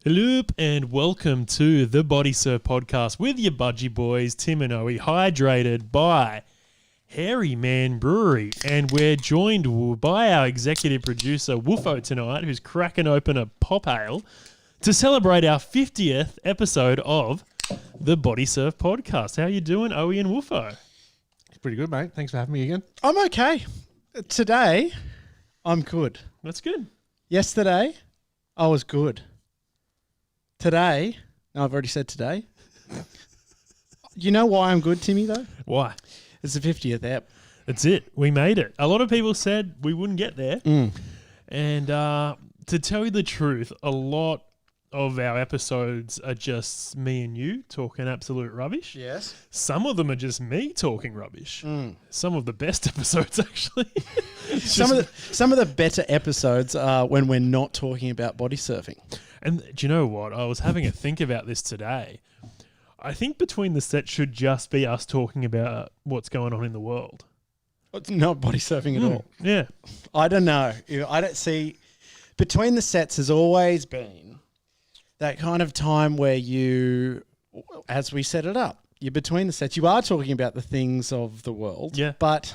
Hello and welcome to the Bodysurf podcast with your budgie boys, Tim and Owie, hydrated by Hairy Man Brewery. And we're joined by our executive producer, Woofo, tonight, who's cracking open a pop ale to celebrate our 50th episode of the Bodysurf podcast. How you doing, Owie and Woofo? Pretty good, mate. Thanks for having me again. I'm okay. Today, I'm good. That's good. Yesterday, I was good. Today, no, I've already said today. You know why I'm good, Timmy, though? Why? It's the 50th ep. That's it. We made it. A lot of people said we wouldn't get there. And to tell you the truth, a lot of our episodes are just me and you talking absolute rubbish. Yes. Some of them are just me talking rubbish. Some of the best episodes, actually. Some of the better episodes are when we're not talking about body surfing. And do you know what? I was having a think about this today. I think between the sets should just be us talking about what's going on in the world. It's not body surfing at all. Yeah. I don't know. I don't see. Between the sets has always been that kind of time where you, as we set it up, you're between the sets. You are talking about the things of the world. Yeah. But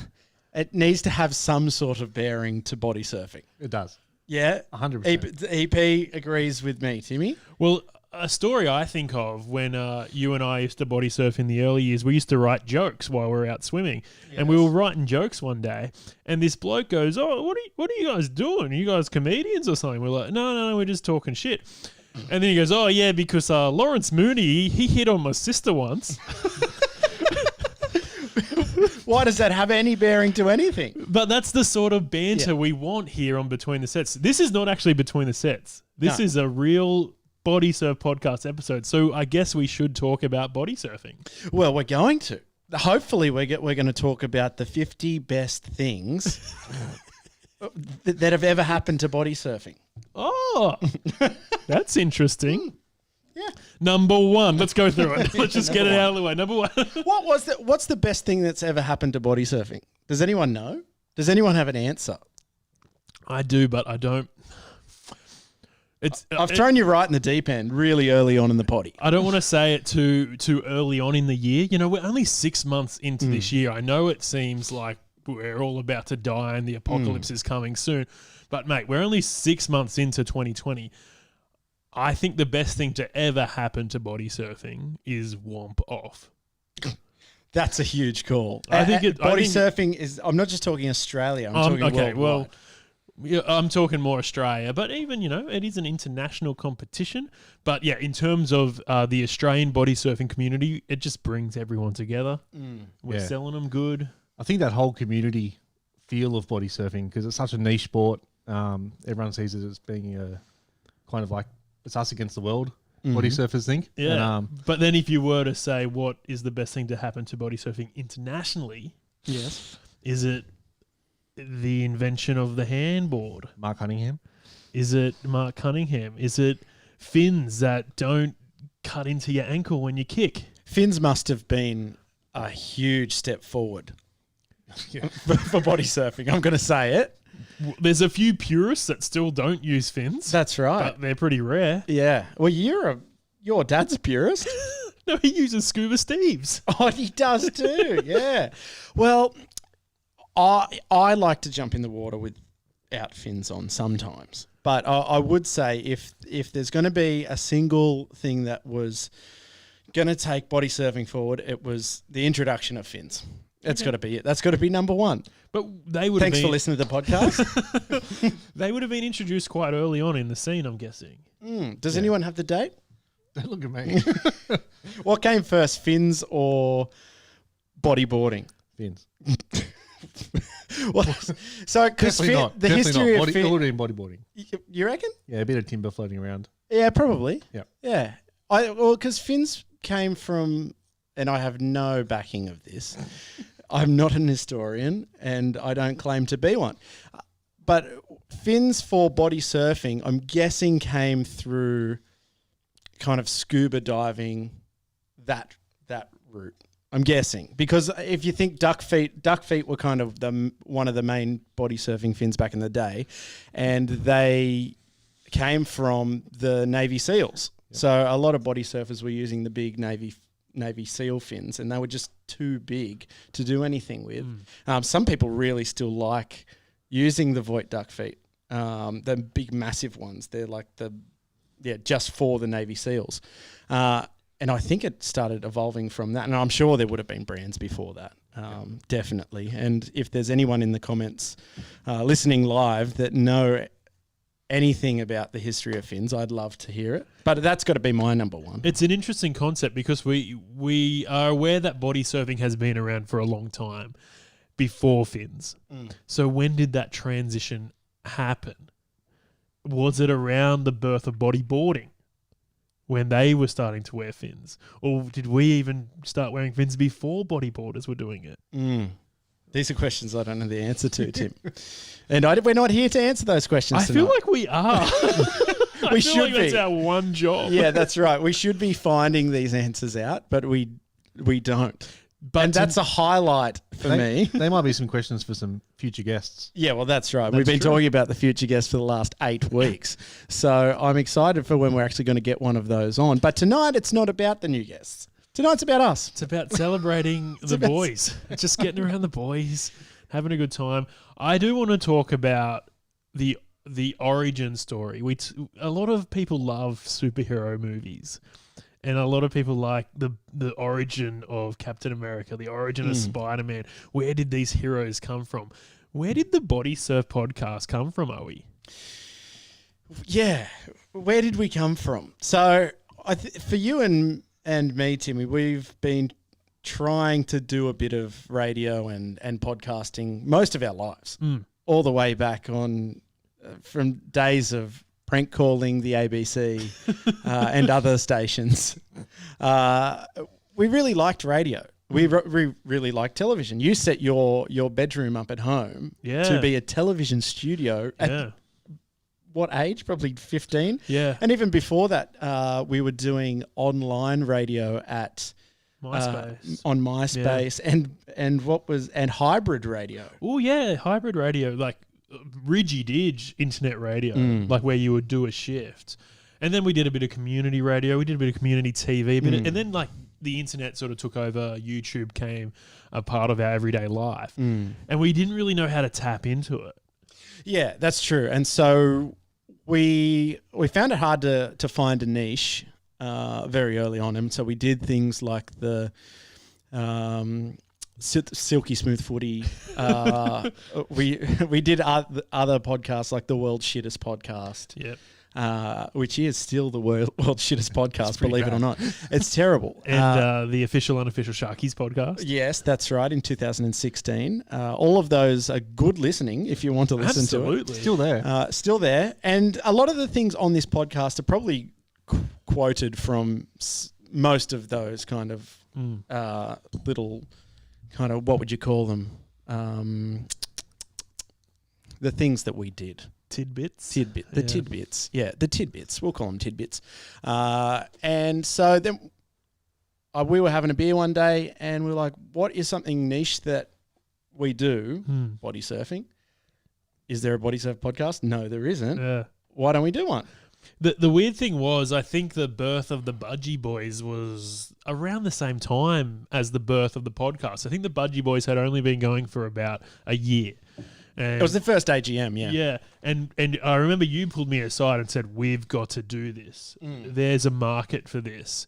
it needs to have some sort of bearing to body surfing. It does. Yeah. 100%. EP agrees with me, Timmy. Well, a story I think of when you and I used to body surf in the early years, we used to write jokes while we were out swimming. Yes. And we were writing jokes one day, and this bloke goes, "Oh, what are you guys doing? Are you guys comedians or something?" We're like, no, we're just talking shit. And then he goes, "Oh, yeah, because Lawrence Mooney, he hit on my sister once." Why does that have any bearing to anything? But that's the sort of banter we want here on Between the Sets. This is not actually Between the Sets. This is a real Body Surf podcast episode. So I guess we should talk about body surfing. Well, we're going to. Hopefully we're going to talk about the 50 best things that have ever happened to body surfing. Oh, that's interesting. Yeah. Number one. Let's go through it. Let's just get it out of the way. Number one. What's the best thing that's ever happened to body surfing? Does anyone know? Does anyone have an answer? I do, but I don't. I've thrown you right in the deep end really early on in the potty. I don't want to say it too early on in the year. You know, we're only 6 months into this year. I know it seems like we're all about to die and the apocalypse is coming soon. But, mate, we're only 6 months into 2020. I think the best thing to ever happen to body surfing is womp off. That's a huge call. Body surfing is. I'm not just talking Australia. I'm talking worldwide. Well, yeah, I'm talking more Australia, but even it is an international competition. But yeah, in terms of the Australian body surfing community, it just brings everyone together. We're selling them good. I think that whole community feel of body surfing, because it's such a niche sport. Everyone sees it as being a kind of like it's us against the world. Body surfers think. Yeah. But then if you were to say what is the best thing to happen to body surfing internationally, yes, is it the invention of the handboard? Mark Cunningham? Is it Mark Cunningham? Is it fins that don't cut into your ankle when you kick? Fins must have been a huge step forward for body surfing. I'm going to say it. There's a few purists that still don't use fins. That's right. But they're pretty rare. Yeah. Well, your dad's a purist. No, he uses scuba Steves. Oh, he does too. Yeah. Well, I like to jump in the water without fins on sometimes. But I would say if there's going to be a single thing that was going to take body surfing forward, it was the introduction of fins. That's got to be it. That's got to be number one. But they would. Thanks for listening to the podcast. They would have been introduced quite early on in the scene, I'm guessing. Does anyone have the date? Don't look at me. What came first, fins or bodyboarding? Fins. Well, so because the history of it would have been bodyboarding. You reckon? Yeah, a bit of timber floating around. Yeah, probably. Yeah. Yeah. Because fins came from, and I have no backing of this. I'm not an historian, and I don't claim to be one. But fins for body surfing, I'm guessing, came through kind of scuba diving, that route. I'm guessing, because if you think duck feet were kind of one of the main body surfing fins back in the day, and they came from the Navy SEALs. Yep. So a lot of body surfers were using the big Navy SEAL fins, and they were just too big to do anything with. Some people really still like using the Voigt duck feet, the big massive ones. They're like just for the Navy SEALs. And I think it started evolving from that. And I'm sure there would have been brands before that, definitely. And if there's anyone in the comments listening live that know anything about the history of fins, I'd love to hear it. But that's got to be my number one. It's an interesting concept because we are aware that body surfing has been around for a long time before fins. So when did that transition happen? Was it around the birth of bodyboarding when they were starting to wear fins? Or did we even start wearing fins before bodyboarders were doing it? These are questions I don't know the answer to, Tim. And we're not here to answer those questions tonight. I feel like we are. We should be. That's our one job. Yeah, that's right. We should be finding these answers out, but we don't. And that's a highlight for me. There might be some questions for some future guests. Yeah, well, that's right. We've been talking about the future guests for the last 8 weeks. So I'm excited for when we're actually going to get one of those on. But tonight, it's not about the new guests. Tonight's about us. It's about celebrating the boys. It's just getting around the boys, having a good time. I do want to talk about the origin story. A lot of people love superhero movies, and a lot of people like the origin of Captain America, the origin of Spider-Man. Where did these heroes come from? Where did the Bodysurf podcast come from, Owie? Yeah, where did we come from? So for you and me, Timmy, we've been trying to do a bit of radio and podcasting most of our lives, all the way back on from days of prank calling the ABC and other stations. We really liked radio. We really liked television. You set your bedroom up at home to be a television studio at what age? Probably 15. Yeah. And even before that, we were doing online radio at on MySpace and hybrid radio. Oh yeah, hybrid radio, like Ridgy-Dig internet radio, like where you would do a shift. And then we did a bit of community radio. We did a bit of community TV, and then like the internet sort of took over. YouTube came a part of our everyday life, and we didn't really know how to tap into it. Yeah, that's true. And so we found it hard to find a niche very early on, and so we did things like the Silky Smooth Footy. We did other podcasts like the World's Shittest Podcast. Yep. Which is still the world's shittest podcast, believe it or not. It's terrible. And the official unofficial Sharkies podcast. Yes, that's right, in 2016. All of those are good listening if you want to listen to it. Still there. Still there. And a lot of the things on this podcast are probably quoted from most of those kind of little kind of, what would you call them? The things that we did. Tidbits. Tidbits. Yeah, the tidbits. We'll call them tidbits. And so then we were having a beer one day and we were like, what is something niche that we do? Body surfing. Is there a Body Surf podcast? No, there isn't. Yeah. Why don't we do one? The weird thing was, I think the birth of the Budgie Boys was around the same time as the birth of the podcast. I think the Budgie Boys had only been going for about a year. And it was the first AGM, yeah. Yeah, and I remember you pulled me aside and said, we've got to do this. There's a market for this.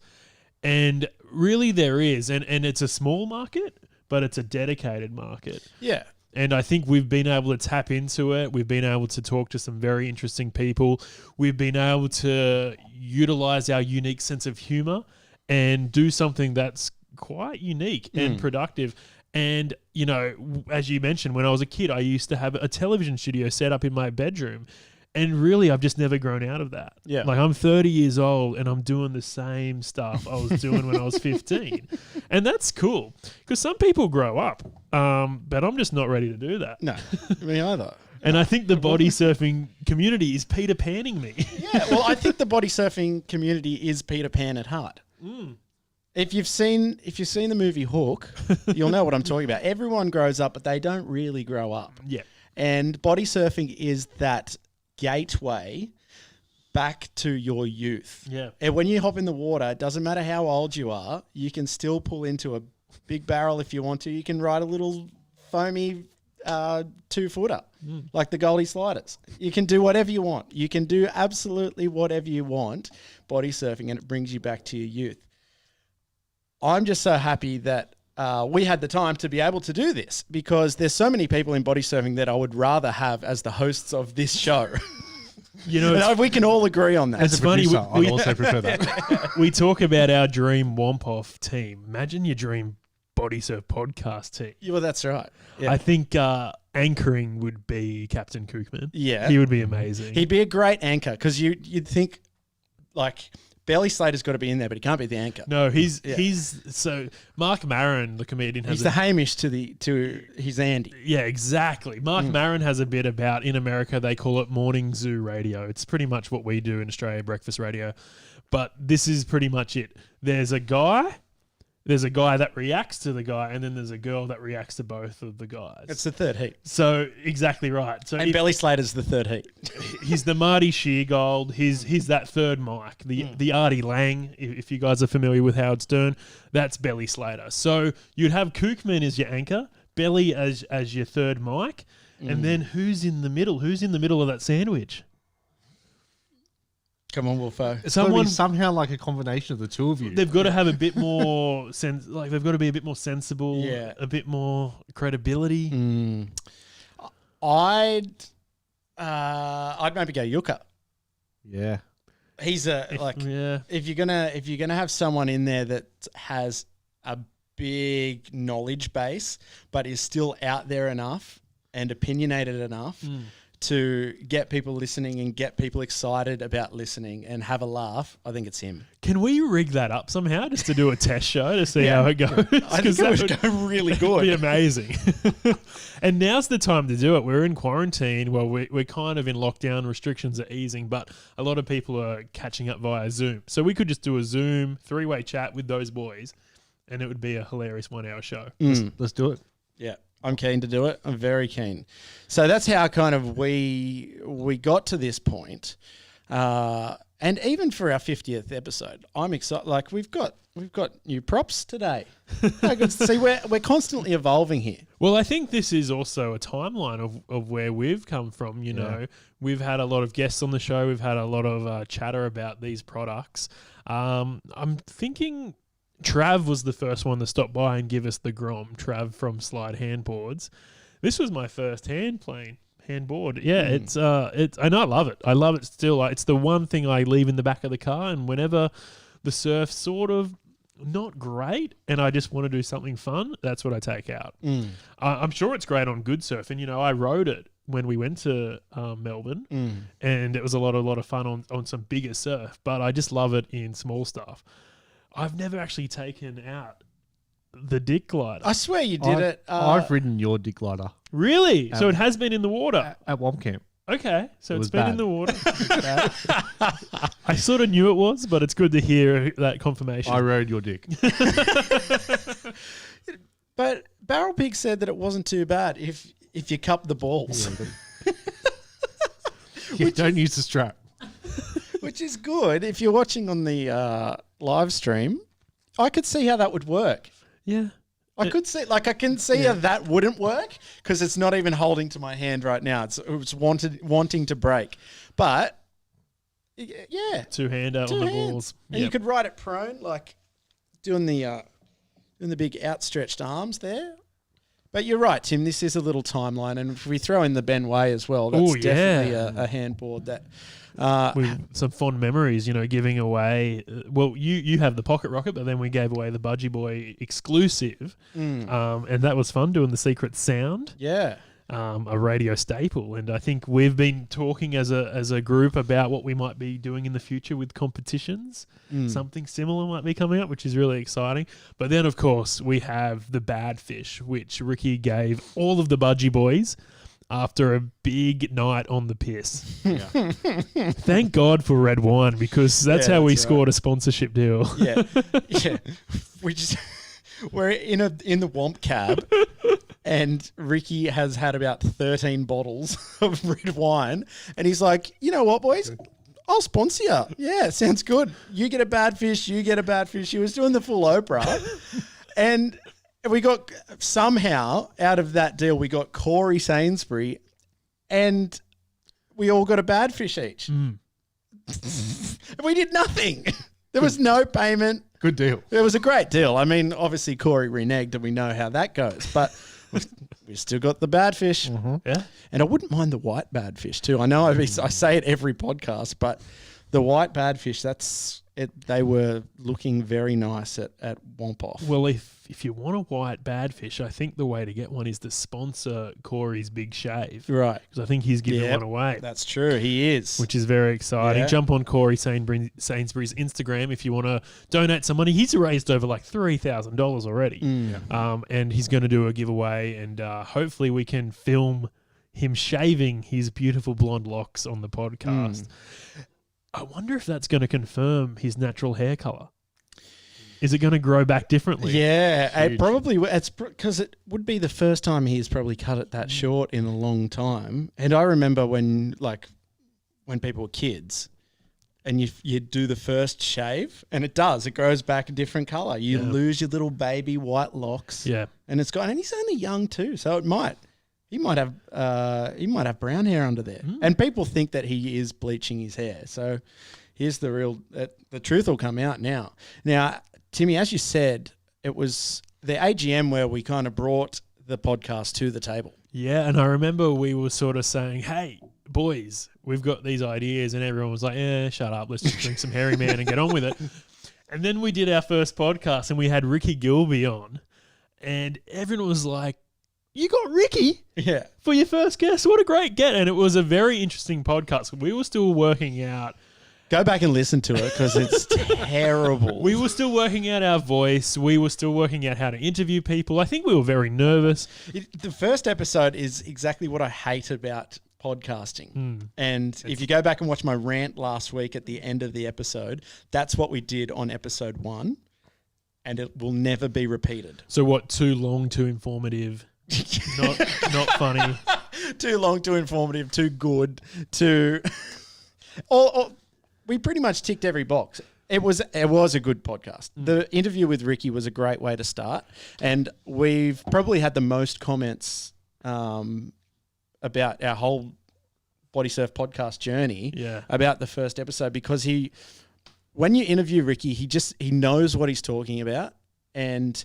And really there is. And it's a small market, but it's a dedicated market. Yeah. And I think we've been able to tap into it. We've been able to talk to some very interesting people. We've been able to utilize our unique sense of humor and do something that's quite unique and productive. And, you know, as you mentioned, when I was a kid, I used to have a television studio set up in my bedroom. And really, I've just never grown out of that. Yeah. Like, I'm 30 years old and I'm doing the same stuff I was doing when I was 15. And that's cool because some people grow up, but I'm just not ready to do that. No, me either. And I think the body surfing community is Peter Panning me. Yeah, well, I think the body surfing community is Peter Pan at heart. If you've seen the movie Hook, you'll know what I'm talking about. Everyone grows up, but they don't really grow up. Yeah. And body surfing is that gateway back to your youth. Yeah. And when you hop in the water, it doesn't matter how old you are, you can still pull into a big barrel if you want to. You can ride a little foamy 2-footer, like the Goldie Sliders. You can do whatever you want. You can do absolutely whatever you want body surfing, and it brings you back to your youth. I'm just so happy that we had the time to be able to do this, because there's so many people in body surfing that I would rather have as the hosts of this show. You know, And we can all agree on that. As a funny, producer, we- I also prefer that. we talk about our dream Womp-Off team. Imagine your dream Body Surf podcast team. Yeah, well, that's right. Yeah. I think anchoring would be Captain Kookman. Yeah. He would be amazing. He'd be a great anchor, because you'd think, like, Belly Slater's got to be in there, but he can't be the anchor. No, he's so Mark Maron, the comedian, has He's the Hamish to his Andy. yeah, exactly. Mark Maron has a bit about, in America they call it morning zoo radio. It's pretty much what we do in Australia, breakfast radio. But this is pretty much it. There's a guy that reacts to the guy, and then there's a girl that reacts to both of the guys. It's the third heat. So exactly right. So And Belly Slater's the third heat. he's the Marty Sheargold. He's that third Mike, the Artie Lang. If you guys are familiar with Howard Stern, that's Belly Slater. So you'd have Kookman as your anchor, Belly as your third Mike, and then who's in the middle? Who's in the middle of that sandwich? Come on, Wolfo. It's someone somehow like a combination of the two of you. They've got to have a bit more sense. Like they've got to be a bit more sensible. Yeah. A bit more credibility. I'd maybe go Yucca. Yeah. He's Yeah. if you're gonna have someone in there that has a big knowledge base but is still out there enough and opinionated enough to get people listening and get people excited about listening and have a laugh, I think it's him. Can we rig that up somehow just to do a test show to see how it goes? I think it would go really good. Be amazing. And now's the time to do it. We're in quarantine. Well, we're kind of in lockdown. Restrictions are easing, but a lot of people are catching up via Zoom. So we could just do a Zoom 3-way chat with those boys, and it would be a hilarious 1-hour show. Let's do it. Yeah, I'm keen to do it. I'm very keen. So that's how kind of we got to this point. And even for our 50th episode, I'm excited. Like we've got new props today. See, we're constantly evolving here. Well, I think this is also a timeline of where we've come from. You know, we've had a lot of guests on the show. We've had a lot of chatter about these products. I'm thinking Trav was the first one to stop by and give us the Grom. Trav from Slide Handboards. This was my first handboard. Yeah, it's and I love it. I love it still. It's the one thing I leave in the back of the car, and whenever the surf's sort of not great and I just want to do something fun, that's what I take out. I'm sure it's great on good surf, and I rode it when we went to Melbourne, and it was a lot of fun on some bigger surf, but I just love it in small stuff. I've never actually taken out the dick glider. I swear you did it. I've ridden your dick glider Really? So it has been in the water? at Womp Camp. Okay, so It it's was been in bad. the water. I sort of knew it was, but it's good to hear that confirmation. I rode your dick. But Barrel Pig said that it wasn't too bad if you cup the balls, Don't use the strap. which is good. If you're watching on the live stream, I could see how that would work. Yeah. I can see how that wouldn't work because it's not even holding to my hand right now. It's wanting to break, but yeah, Two-hander on the hands. balls. And you could ride it prone, like doing the big outstretched arms there. But you're right, Tim. This is a little timeline, and if we throw in the Ben Way as well, that's Ooh, definitely yeah. a handboard that. With some fond memories, giving away. Well, you have the Pocket Rocket, but then we gave away the Budgie Boy exclusive, and that was fun doing the Secret Sound, Yeah. a radio staple. And I think we've been talking as a group about what we might be doing in the future with competitions. Something similar might be coming up, which is really exciting. But then, of course, we have the Bad Fish, which Ricky gave all of the Budgie Boys after a big night on the piss. Thank God for red wine, because that's how we that's scored a sponsorship deal. Yeah. Yeah. We're in the Womp cab, and Ricky has had about 13 bottles of red wine, and he's like, you know what, boys? I'll sponsor you. Yeah, sounds good. You get a bad fish, you get a bad fish. She was doing the full Oprah. And we got, somehow, out of that deal, we got Corey Sainsbury and we all got a bad fish each. We did nothing. There was no payment. Good deal. It was a great deal. I mean, obviously Corey reneged and we know how that goes, but we still got the bad fish. Yeah. And I wouldn't mind the white bad fish too. I know I say it every podcast, but the white bad fish, that's it. They were looking very nice at Womp-Off. Well, if you want a white bad fish, I think the way to get one is to sponsor Corey's Big Shave. Right. Because I think he's giving one away. That's true. He is. Which is very exciting. Yeah. Jump on Corey Sainsbury's Instagram if you want to donate some money. He's raised over like $3,000 already. And he's going to do a giveaway, and hopefully we can film him shaving his beautiful blonde locks on the podcast. I wonder if that's going to confirm his natural hair color. Is it going to grow back differently? Yeah, it probably. It's because it would be the first time he's probably cut it that short in a long time. And I remember when people were kids, and you do the first shave, and it grows back a different color. You lose your little baby white locks. Yeah, and it's gone. And he's only young too, so he might have brown hair under there. And people think that he is bleaching his hair. So here's the real. The truth will come out now. Now, Timmy, as you said, it was the AGM where we kind of brought the podcast to the table. Yeah, and I remember we were sort of saying, hey, boys, we've got these ideas, and everyone was like, yeah, shut up, let's just drink some Hairy Man and get on with it. And then we did our first podcast, and we had Ricky Gilby on, and everyone was like, you got Ricky for your first guest? What a great get. And it was a very interesting podcast. We were still working out. Go back and listen to it because it's terrible. We were still working out our voice. We were still working out how to interview people. I think we were very nervous. The first episode is exactly what I hate about podcasting. And if you go back and watch my rant last week at the end of the episode, that's what we did on episode 1. And it will never be repeated. So what, too long, too informative, not funny? Too long, too informative, too good, too... we pretty much ticked every box. It was a good podcast. The interview with Ricky was a great way to start, and we've probably had the most comments about our whole Bodysurf podcast journey about the first episode, because when you interview Ricky, he knows what he's talking about, and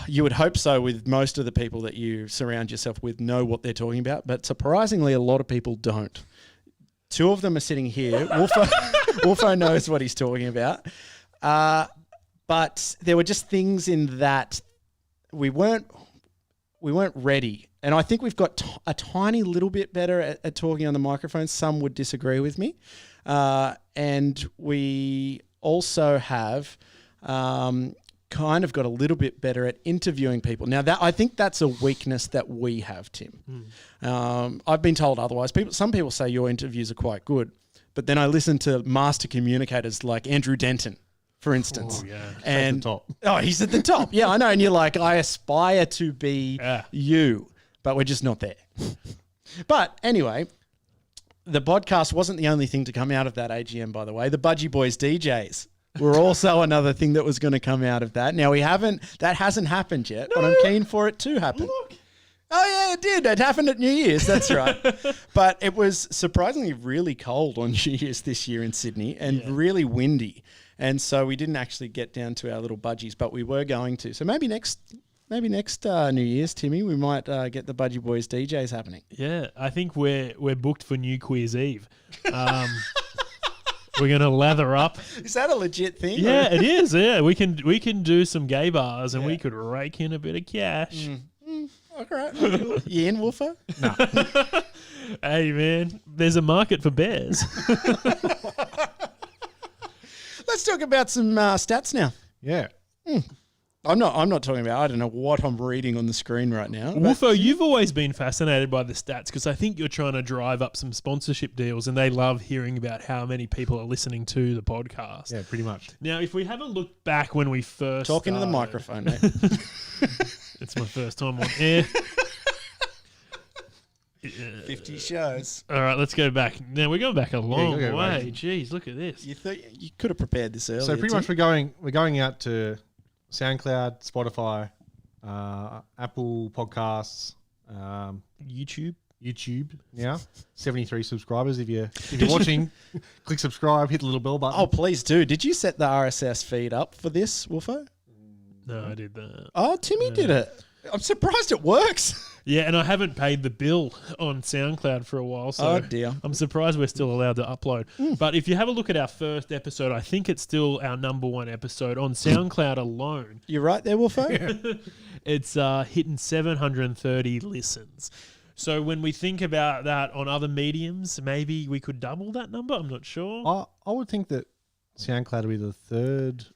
you would hope so with most of the people that you surround yourself with know what they're talking about, but surprisingly, a lot of people don't. 2 of them are sitting here. Wolfo knows what he's talking about. But there were just things in that we weren't ready. And I think we've got a tiny little bit better at talking on the microphone. Some would disagree with me. And we also have kind of got a little bit better at interviewing people. Now, I think that's a weakness that we have, Tim. I've been told otherwise. Some people say your interviews are quite good, but then I listen to master communicators like Andrew Denton, for instance. Oh, yeah. And at the top. He's at the top. Yeah, I know. And you're like, I aspire to be you, but we're just not there. But anyway, the podcast wasn't the only thing to come out of that AGM, by the way. The Budgie Boys DJs were also another thing that was going to come out of that. Now, that hasn't happened yet, but I'm keen for it to happen. Look. Oh, yeah, it did. It happened at New Year's. That's right. But it was surprisingly really cold on New Year's this year in Sydney and really windy. And so we didn't actually get down to our little budgies, but we were going to. So maybe next New Year's, Timmy, we might get the Budgie Boys DJs happening. Yeah, I think we're booked for New Queer's Eve. We're going to lather up. Is that a legit thing? Yeah, it is. Yeah, we can do some gay bars and we could rake in a bit of cash. Okay. You in, Wolfo? No. Hey, man, there's a market for bears. Let's talk about some stats now. Yeah. I'm not talking about, I don't know what I'm reading on the screen right now. Wolfo, you've always been fascinated by the stats because I think you're trying to drive up some sponsorship deals and they love hearing about how many people are listening to the podcast. Yeah, pretty much. Now, if we have a look back when we first Talking to the microphone, mate. It's my first time on air. 50 shows. All right, let's go back. Now we're going back a long go way. back. Jeez, look at this. You thought you could have prepared this earlier. So pretty much we're going out to SoundCloud, Spotify, Apple Podcasts, YouTube now. 73 subscribers. If you're watching, click subscribe, hit the little bell button. Oh, please do. Did you set the RSS feed up for this, Wolfo? No, I did that. Oh, Timmy did it. I'm surprised it works. Yeah, and I haven't paid the bill on SoundCloud for a while, so Oh, dear. I'm surprised we're still allowed to upload. But if you have a look at our first episode, I think it's still our number one episode on SoundCloud alone. You're right there, Wolfo? It's hitting 730 listens. So when we think about that on other mediums, maybe we could double that number. I'm not sure. I would think that SoundCloud would be the third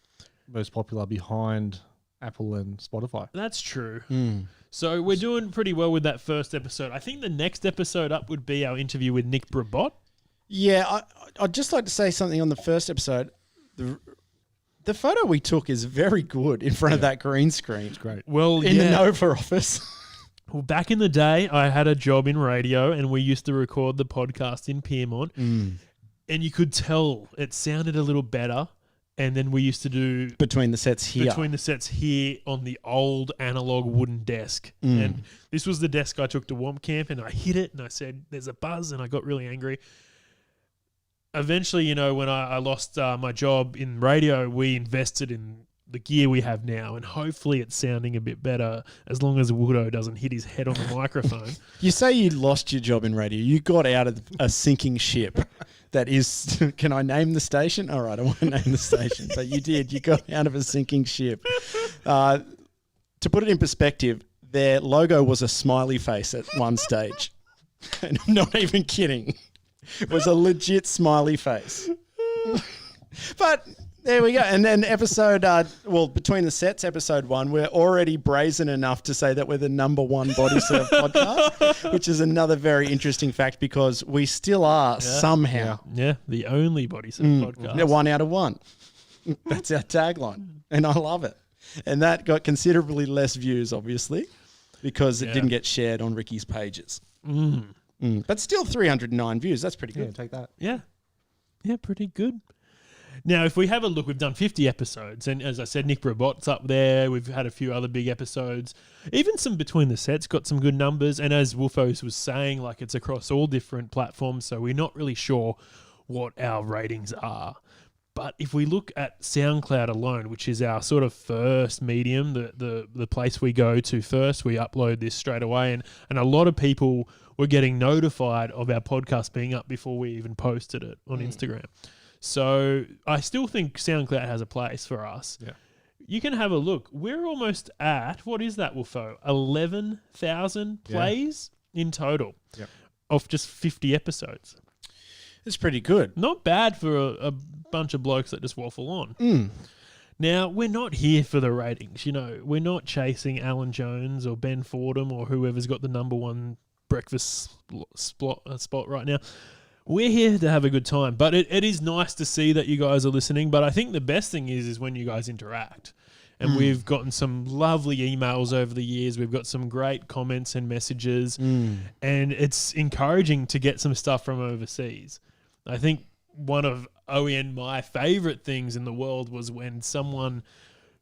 most popular behind Apple and Spotify. That's true. So we're doing pretty well with that first episode. I think the next episode up would be our interview with Nick Brabot. Yeah, I'd just like to say something on the first episode. The photo we took is very good in front of that green screen. It's great. Well, in the Nova office. Well, back in the day, I had a job in radio and we used to record the podcast in Piermont. And you could tell it sounded a little better. And then we used to do between the sets here on the old analog wooden desk. And this was the desk I took to Womp Camp, and I hit it and I said, there's a buzz, and I got really angry. Eventually, when I lost my job in radio, we invested in the gear we have now, and hopefully it's sounding a bit better as long as Woodo doesn't hit his head on the microphone. You say you lost your job in radio. You got out of a sinking ship. That is, can I name the station? All right, I won't name the station, but you did. You got out of a sinking ship. To put it in perspective, their logo was a smiley face at one stage. And I'm not even kidding. It was a legit smiley face. But there we go. And then between the sets, episode 1, we're already brazen enough to say that we're the number one Bodysurf podcast, which is another very interesting fact because we still are somehow. Yeah, the only Bodysurf podcast. 1 out of 1. That's our tagline. And I love it. And that got considerably less views, obviously, because it didn't get shared on Ricky's pages. But still 309 views. That's pretty good. Yeah, take that. Yeah. Yeah, pretty good. Now, if we have a look, we've done 50 episodes. And as I said, Nick Brabot's up there. We've had a few other big episodes. Even some Between the Sets got some good numbers. And as Wolfos was saying, it's across all different platforms. So we're not really sure what our ratings are. But if we look at SoundCloud alone, which is our sort of first medium, the place we go to first, we upload this straight away. And a lot of people were getting notified of our podcast being up before we even posted it on Instagram. So I still think SoundCloud has a place for us. Yeah. You can have a look. We're almost at, what is that, Wolfo? 11,000 plays in total of just 50 episodes. It's pretty good. Not bad for a bunch of blokes that just waffle on. Now, we're not here for the ratings. We're not chasing Alan Jones or Ben Fordham or whoever's got the number one breakfast spot right now. We're here to have a good time, but it is nice to see that you guys are listening. But I think the best thing is when you guys interact. And we've gotten some lovely emails over the years. We've got some great comments and messages. And it's encouraging to get some stuff from overseas. I think one of my favourite things in the world was when someone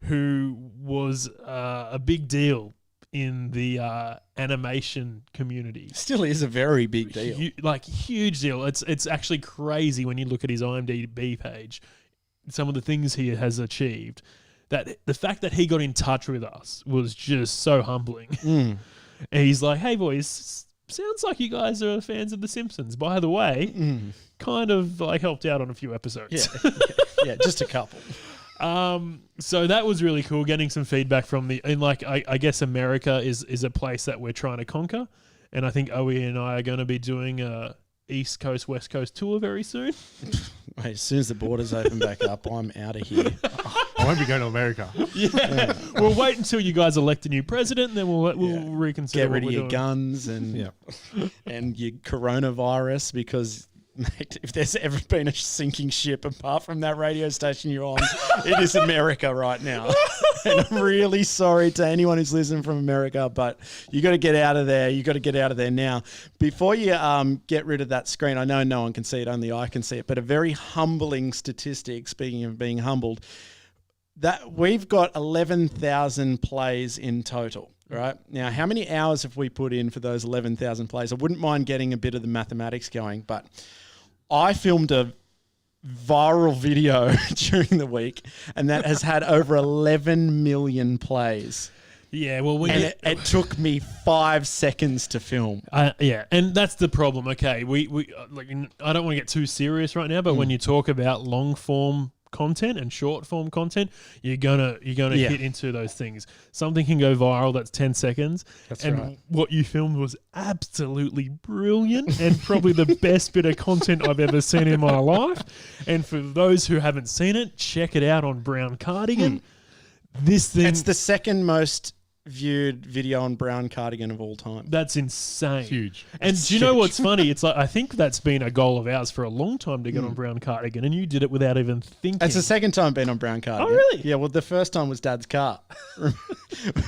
who was a big deal in the animation community. Still is a very big deal. Huge deal. It's actually crazy when you look at his IMDb page, some of the things he has achieved. That the fact that he got in touch with us was just so humbling. And he's like, hey boys, sounds like you guys are fans of The Simpsons. By the way, kind of helped out on a few episodes. Yeah, just a couple. So that was really cool, getting some feedback from I guess America is a place that we're trying to conquer. And I think Owie and I are going to be doing a East Coast, West Coast tour very soon. Mate, as soon as the borders open back up, I'm out of here. I won't be going to America. We'll wait until you guys elect a new president, and then we'll reconsider. Get rid of your doing. guns and your coronavirus, because Mate, if there's ever been a sinking ship apart from that radio station you're on, it is America right now. And I'm really sorry to anyone who's listening from America, but you got to get out of there. You got to get out of there now. Before you get rid of that screen, I know no one can see it, only I can see it, but a very humbling statistic, speaking of being humbled, that we've got 11,000 plays in total. Right now, how many hours have we put in for those 11,000 plays? I wouldn't mind getting a bit of the mathematics going, but I filmed a viral video during the week, and that has had over 11 million plays. Yeah, well, it took me 5 seconds to film. Yeah, and that's the problem. Okay, we like, I don't want to get too serious right now, but when you talk about long form content and short form content, you're gonna hit into those things. Something can go viral that's 10 seconds. That's and right. what you filmed was absolutely brilliant and probably the best bit of content I've ever seen in my life. And for those who haven't seen it, check it out on Brown Cardigan. This thing, It's the second most viewed video on Brown Cardigan of all time. that's insane. Huge. And do you know what's funny? It's like, I think that's been a goal of ours for a long time to get on Brown Cardigan, and you did it without even thinking. It's the second time being on Brown Cardigan. Oh, really? Yeah, well, the first time was Dad's car.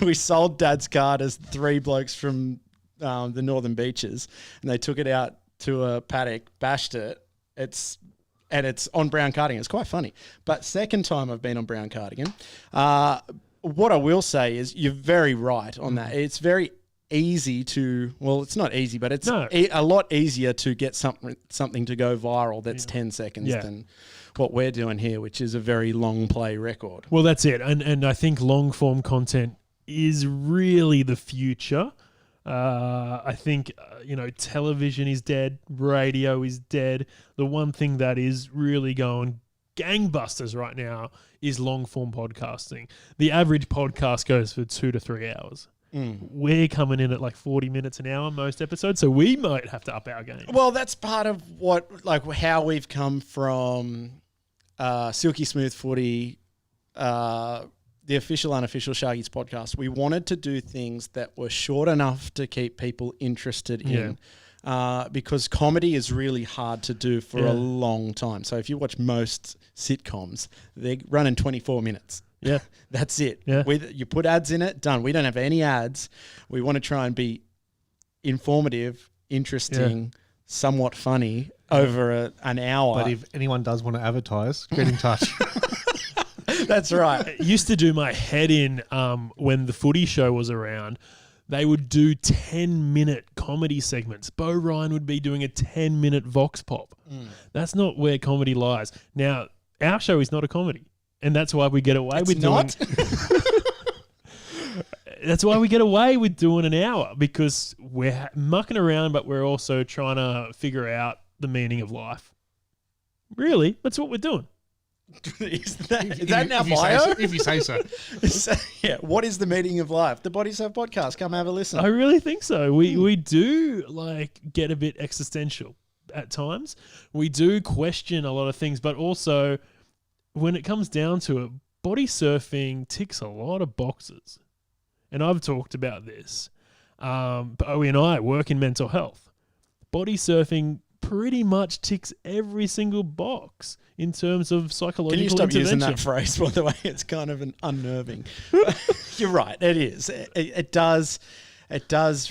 We sold Dad's car to 3 blokes from the Northern Beaches, and they took it out to a paddock, bashed it. It's on Brown Cardigan. It's quite funny. But second time I've been on Brown Cardigan. What I will say is you're very right on that. It's very easy to, well, it's not easy, but it's a lot easier to get something to go viral that's 10 seconds than what we're doing here, which is a very long play record. Well, that's it. And I think long form content is really the future. I think, television is dead. Radio is dead. The one thing that is really going gangbusters right now is long form podcasting. The average podcast goes for 2 to 3 hours. We're coming in at like 40 minutes an hour most episodes, so we might have to up our game. Well, that's part of how we've come from Silky Smooth Footy, the official unofficial Sharkies podcast. We wanted to do things that were short enough to keep people interested in. Because comedy is really hard to do for a long time. So if you watch most sitcoms, they're running 24 minutes. Yeah. That's it. Yeah. You put ads in it, done. We don't have any ads. We want to try and be informative, interesting, somewhat funny over an hour. But if anyone does want to advertise, get in touch. That's right. It used to do my head in when the footy show was around. They would do 10-minute comedy segments. Bo Ryan would be doing a 10-minute vox pop. That's not where comedy lies. Now, our show is not a comedy, and that's why we get away with doing. That's why we get away with doing an hour, because we're mucking around, but we're also trying to figure out the meaning of life. Really, that's what we're doing. Is that in our bio? If you say so. Yeah. What is the meaning of life? The Bodysurf podcast. Come have a listen. I really think so. We do get a bit existential at times. We do question a lot of things, but also when it comes down to it, body surfing ticks a lot of boxes. And I've talked about this. Bowie and I work in mental health. Body surfing pretty much ticks every single box in terms of psychological intervention. Can you stop using that phrase, by the way? It's kind of unnerving. You're right. It is. It does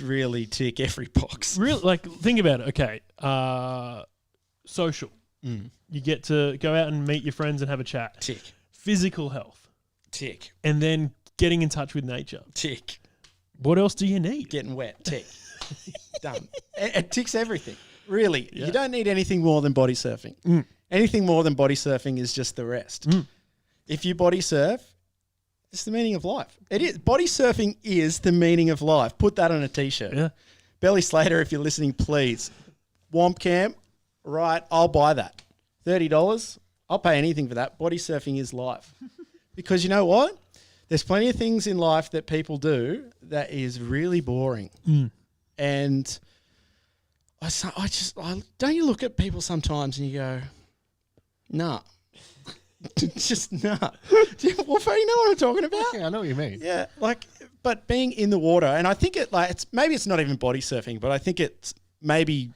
really tick every box. Think about it. Okay. Social. You get to go out and meet your friends and have a chat. Tick. Physical health. Tick. And then getting in touch with nature. Tick. What else do you need? Getting wet. Tick. Done. It ticks everything. Really. Yeah. You don't need anything more than body surfing. Anything more than body surfing is just the rest. If you body surf, it's the meaning of life. It is. Body surfing is the meaning of life. Put that on a t-shirt. Yeah. Belly Slater, if you're listening, please. Womp Camp, right, I'll buy that. $30, I'll pay anything for that. Body surfing is life. Because you know what? There's plenty of things in life that people do that is really boring. And don't you look at people sometimes and you go, nah. Just nah. Well, you know what I'm talking about? Yeah, I know what you mean. Yeah, but being in the water, and I think it's maybe it's not even body surfing, but I think it's maybe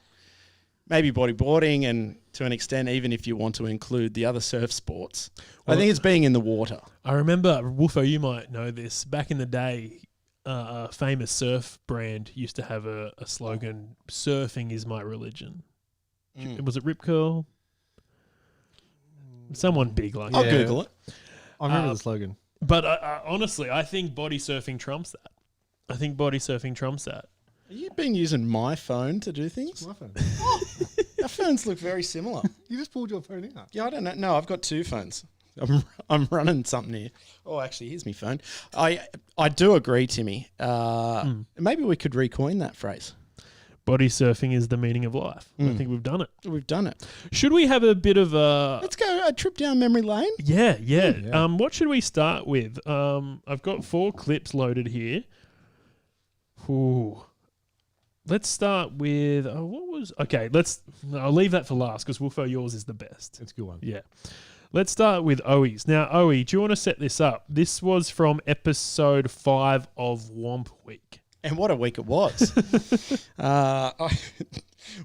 maybe bodyboarding, and to an extent, even if you want to include the other surf sports. I Well, think it's being in the water. I remember, Woofo, you might know this. Back in the day, a famous surf brand used to have a slogan, "Surfing is my religion." Was it Rip Curl? Someone big like I'll that. Google it. I remember the slogan. But honestly, I think body surfing trumps that. I think body surfing trumps that. Have you been using my phone to do things? My phone. Our phones look very similar. You just pulled your phone out. Yeah, I don't know. No, I've got two phones. I'm running something here. Oh, actually, here's my phone. I do agree, Timmy. Maybe we could recoin that phrase. Body surfing is the meaning of life. I think we've done it. We've done it. Should we have a bit of a... Let's go a trip down memory lane. Yeah. What should we start with? I've got 4 clips loaded here. Ooh. Let's start with... I'll leave that for last because Woofo, yours is the best. It's a good one. Yeah. Let's start with Owi's. Now, Owi, do you want to set this up? This was from episode 5 of Womp Week. And what a week it was.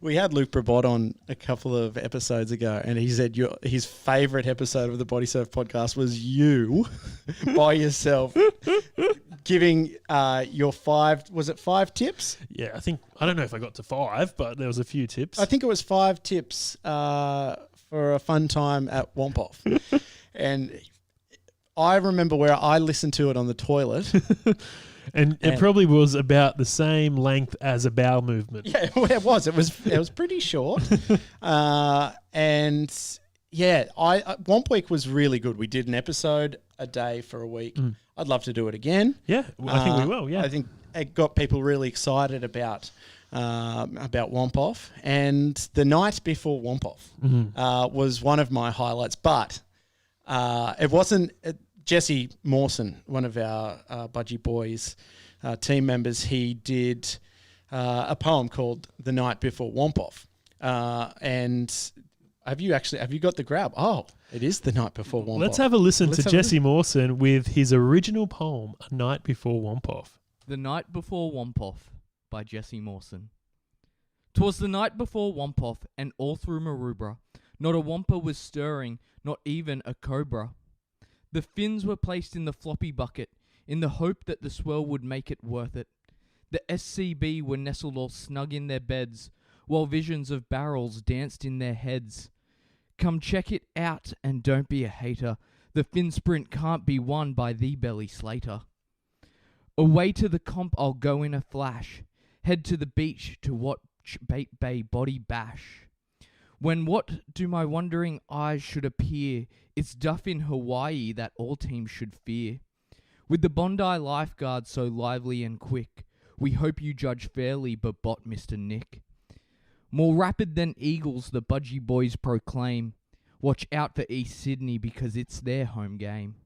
We had Luke Brabot on a couple of episodes ago, and he said his favourite episode of the Bodysurf podcast was you by yourself giving your 5, was it 5 tips? Yeah, I don't know if I got to 5, but there was a few tips. I think it was 5 tips for a fun time at Wompoff. And I remember where I listened to it on the toilet. And it probably was about the same length as a bowel movement. Yeah, it was. It was pretty short. And yeah, Womp Week was really good. We did an episode a day for a week. I'd love to do it again. Yeah, I think we will. Yeah, I think it got people really excited about Womp Off. And the night before Womp Off was one of my highlights. But it wasn't. Jesse Mawson, one of our Budgie Boys team members, he did a poem called "The Night Before Womp Off." And have you got the grab? Oh, it is the night before Womp Off. Let's have a listen to Jesse Mawson with his original poem, "A Night Before Womp Off." The Night Before Womp Off by Jesse Mawson. 'Twas the night before Womp Off, and all through Maroubra, not a wampa was stirring, not even a cobra. The fins were placed in the floppy bucket, in the hope that the swell would make it worth it. The SCB were nestled all snug in their beds, while visions of barrels danced in their heads. Come check it out, and don't be a hater. The fin sprint can't be won by the belly slater. Away to the comp I'll go in a flash, head to the beach to watch Bait Bay body bash. When what do my wondering eyes should appear, it's duff in Hawaii that all teams should fear. With the Bondi lifeguard so lively and quick, we hope you judge fairly but bot Mr. Nick. More rapid than eagles the Budgie Boys proclaim. Watch out for East Sydney because it's their home game.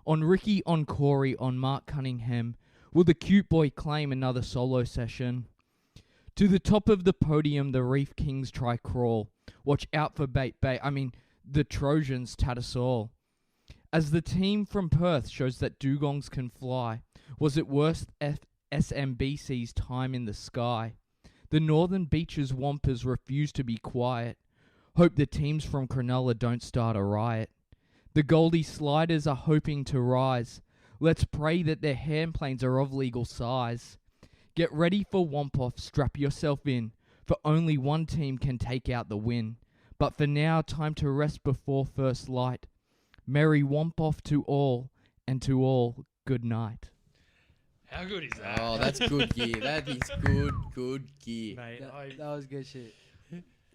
On Ricky, on Corey, on Mark Cunningham, will the cute boy claim another solo session? To the top of the podium the Reef Kings try crawl. Watch out for the Trojans tat us all. As the team from Perth shows that dugongs can fly, was it worth SMBC's time in the sky? The Northern Beaches Wampers refuse to be quiet. Hope the teams from Cronulla don't start a riot. The Goldie Sliders are hoping to rise. Let's pray that their handplanes are of legal size. Get ready for Womp Off, strap yourself in, for only one team can take out the win. But for now, time to rest before first light. Merry Womp Off to all, and to all, good night. How good is that? Oh, that's good gear. That is good gear. Mate, That was good shit.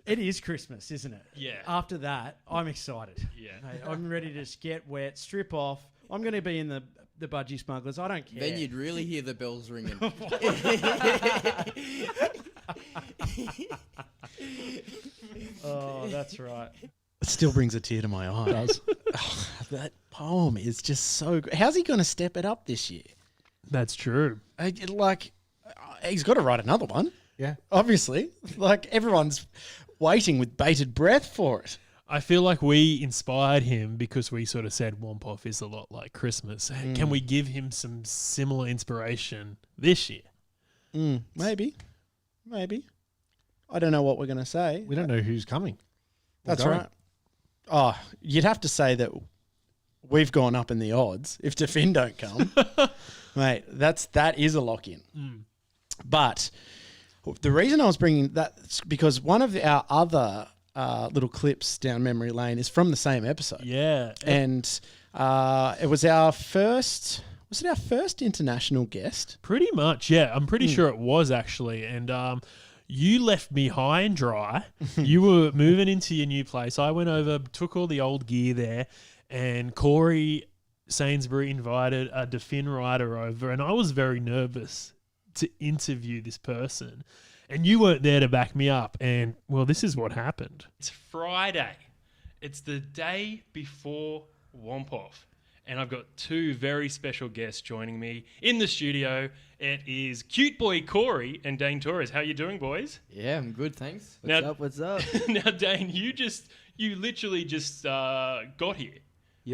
it is Christmas, isn't it? Yeah. After that, I'm excited. Yeah. Mate, I'm ready to just get wet, strip off. I'm going to be in the Budgie Smugglers. I don't care. Then you'd really hear the bells ringing. Oh, that's right. It still brings a tear to my eye. Does. That poem is just so good. How's he going to step it up this year? That's true. He's got to write another one. Yeah. Obviously. Like, everyone's waiting with bated breath for it. I feel like we inspired him because we sort of said Womp Off is a lot like Christmas. Can we give him some similar inspiration this year? Maybe. I don't know what we're going to say. We don't know who's coming. That's going. right. Oh, you'd have to say that we've gone up in the odds if Defin don't come. Mate, that is a lock-in. But the reason I was bringing that is because one of our other little clips down memory lane is from the same episode. Yeah. And it was our first... Was it our first international guest? Pretty much, yeah. I'm pretty sure it was actually. And you left me high and dry. You were moving into your new place. I went over, took all the old gear there, and Corey Sainsbury invited a Defin rider over, and I was very nervous to interview this person. And you weren't there to back me up. And, well, this is what happened. It's Friday. It's the day before Womp-Off. And I've got two very special guests joining me in the studio. It is cute boy Corey and Dane Torres. How you doing, boys? Yeah, I'm good, thanks. What's up? Now, Dane, you literally just got here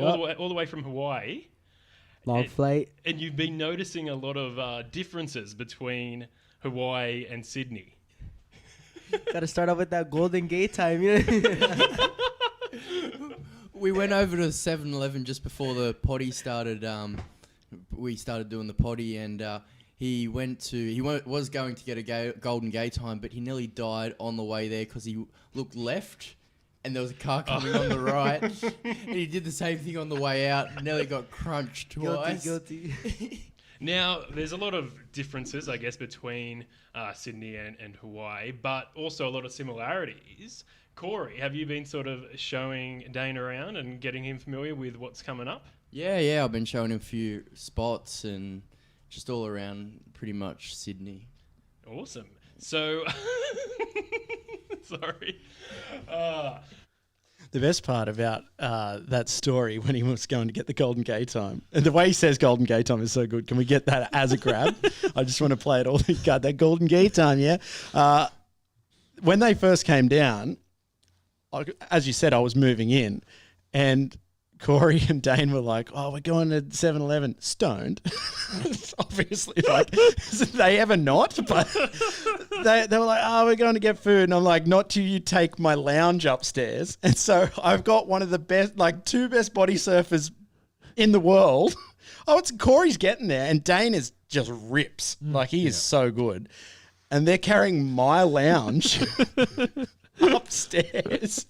all the way from Hawaii. Long flight. And you've been noticing a lot of differences between Hawaii and Sydney. Got to start off with that Golden Gate time. You know? We went over to 7-Eleven just before the potty started. We started doing the potty, and he was going to get a Golden Gate time, but he nearly died on the way there because he looked left, and there was a car coming on the right, and he did the same thing on the way out. And nearly got crunched twice. Guilty. Now, there's a lot of differences, I guess, between Sydney and Hawaii, but also a lot of similarities. Corey, have you been sort of showing Dane around and getting him familiar with what's coming up? Yeah, I've been showing him a few spots and just all around pretty much Sydney. Awesome. So, sorry. The best part about that story when he was going to get the Golden Gate time, and the way he says Golden Gate time is so good. Can we get that as a grab? I just want to play it all. God, that Golden Gate time, yeah. When they first came down, as you said, I was moving in, and Corey and Dane were like, "Oh, we're going to 7-Eleven, stoned." Obviously, like, they ever not, but they were like, "Oh, we're going to get food," and I'm like, "Not till you take my lounge upstairs." And so I've got one of the best, like, two best body surfers in the world. Corey's getting there, and Dane is just rips, like he is so good, and they're carrying my lounge upstairs,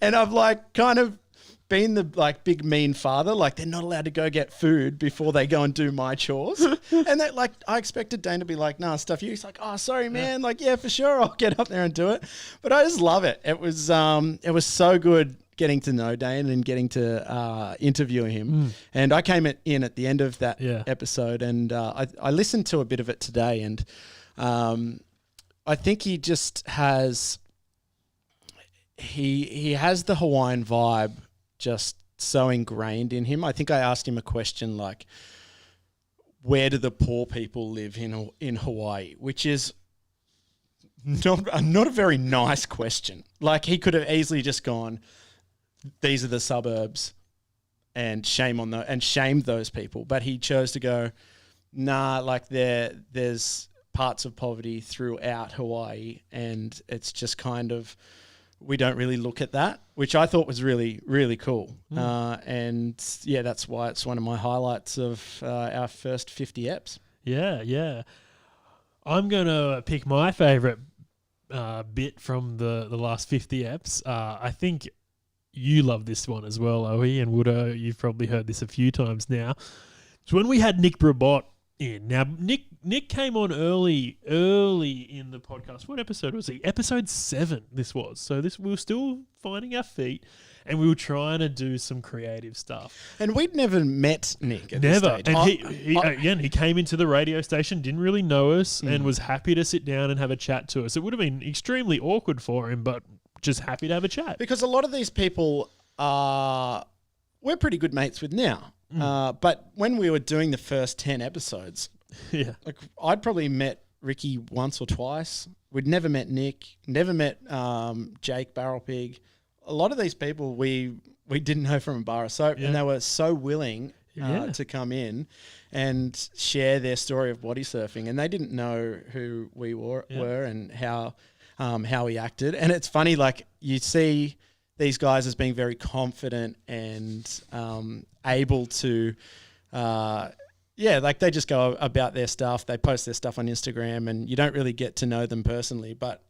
and I've like kind of been the like big mean father, like they're not allowed to go get food before they go and do my chores. And that, like, I expected Dane to be like, "Nah, stuff you." He's like, "Oh, sorry, man. Like, yeah, for sure, I'll get up there and do it." But I just love it. It was so good getting to know Dane and getting to interview him. And I came in at the end of that episode, and I listened to a bit of it today, and I think he just has. He has the Hawaiian vibe just so ingrained in him. I think I asked him a question like, where do the poor people live in Hawaii? Which is not a very nice question. Like, he could have easily just gone, these are the suburbs, and shamed those people. But he chose to go, nah, like there's parts of poverty throughout Hawaii, and it's just kind of, we don't really look at that, which I thought was really, really cool. And yeah, that's why it's one of my highlights of our first 50 eps. Yeah. I'm going to pick my favourite bit from the last 50 eps. I think you love this one as well, Owie and Woodo. You've probably heard this a few times now. It's when we had Nick Brabot in. Now, Nick came on early in the podcast. What episode was he? Episode 7 this was. So we were still finding our feet, and we were trying to do some creative stuff. And we'd never met Nick at this stage. And he came into the radio station, didn't really know us, and was happy to sit down and have a chat to us. It would have been extremely awkward for him, but just happy to have a chat. Because a lot of these people we're pretty good mates with now. But when we were doing the first 10 episodes, like, I'd probably met Ricky once or twice. We'd never met Nick, never met Jake Barrelpig. A lot of these people we didn't know from a bar of soap, and they were so willing to come in and share their story of body surfing, and they didn't know who we were and how how he acted. And it's funny, like you see these guys as being very confident and able to, like they just go about their stuff. They post their stuff on Instagram and you don't really get to know them personally. But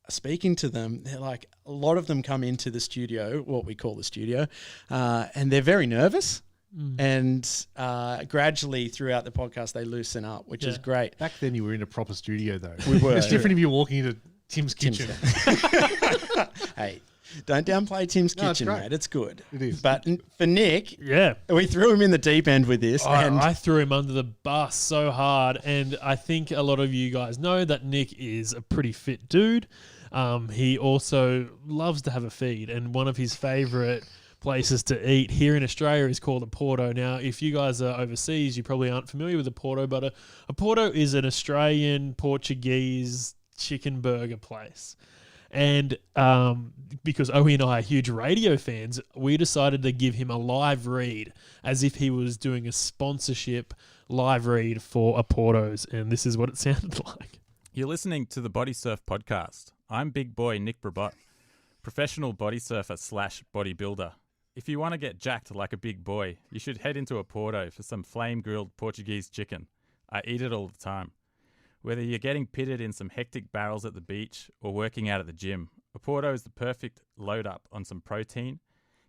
speaking to them, they're like, a lot of them come into the studio, what we call the studio, and they're very nervous. And gradually throughout the podcast, they loosen up, which is great. Back then, you were in a proper studio, though. We were. It's different if you're walking into Tim's kitchen. Hey, don't downplay Tim's No, it's kitchen, great. mate. It's good. It is. But for Nick, Yeah. we threw him in the deep end with this. and I threw him under the bus so hard, and I think a lot of you guys know that Nick is a pretty fit dude. He also loves to have a feed, and one of his favourite places to eat here in Australia is called a Porto. Now, if you guys are overseas, you probably aren't familiar with a Porto, but a Porto is an Australian Portuguese chicken burger place. And because Owie and I are huge radio fans, we decided to give him a live read as if he was doing a sponsorship live read for a Porto's, and this is what it sounded like. You're listening to the Bodysurf podcast. I'm big boy Nick Brabot, professional bodysurfer / bodybuilder. If you want to get jacked like a big boy, you should head into a Porto for some flame-grilled Portuguese chicken. I eat it all the time. Whether you're getting pitted in some hectic barrels at the beach or working out at the gym, a Porto is the perfect load up on some protein.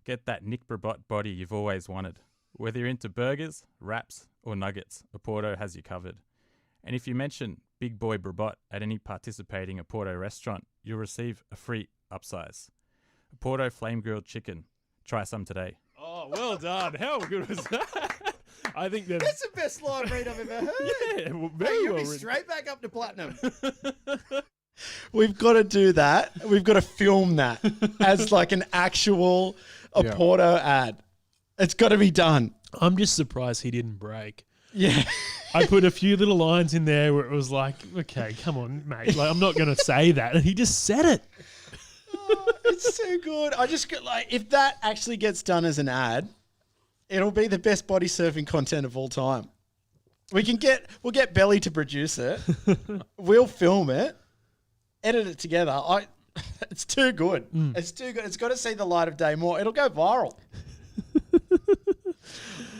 Get that Nick Brabot body you've always wanted. Whether you're into burgers, wraps, or nuggets, a Porto has you covered. And if you mention Big Boy Brabot at any participating Porto restaurant, you'll receive a free upsize. A Porto flame grilled chicken. Try some today. Oh, well done. How good was that? I think that's the best live read I've ever heard. yeah, well, very well written. straight back up to platinum. We've got to do that. We've got to film that as like an actual Porto ad. It's got to be done. I'm just surprised he didn't break. Yeah. I put a few little lines in there where it was like, okay, come on, mate. Like, I'm not going to say that. And he just said it. Oh, it's so good. I just get like, if that actually gets done as an ad, it'll be the best body surfing content of all time. We'll get Belly to produce it. We'll film it, edit it together. It's too good. It's too good. It's got to see the light of day more. It'll go viral.